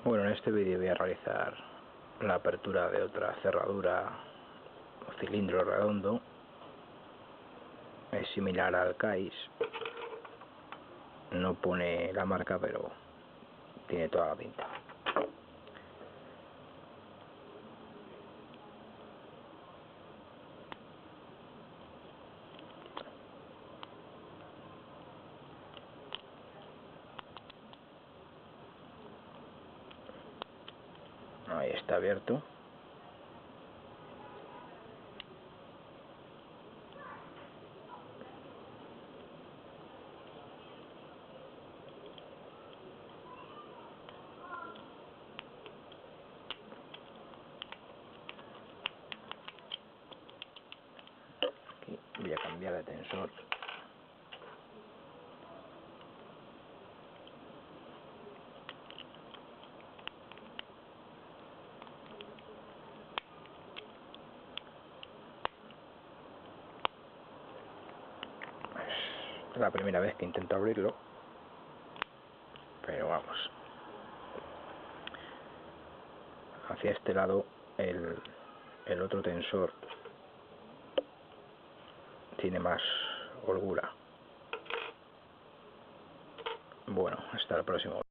Bueno, en este vídeo voy a realizar la apertura de otra cerradura o cilindro redondo. Es similar al CAIS, no pone la marca, pero tiene toda la pinta. Ahí está abierto. Aquí voy a cambiar de tensor. Es la primera vez que intento abrirlo, pero vamos. Hacia este lado el otro tensor tiene más holgura. Bueno, hasta el próximo.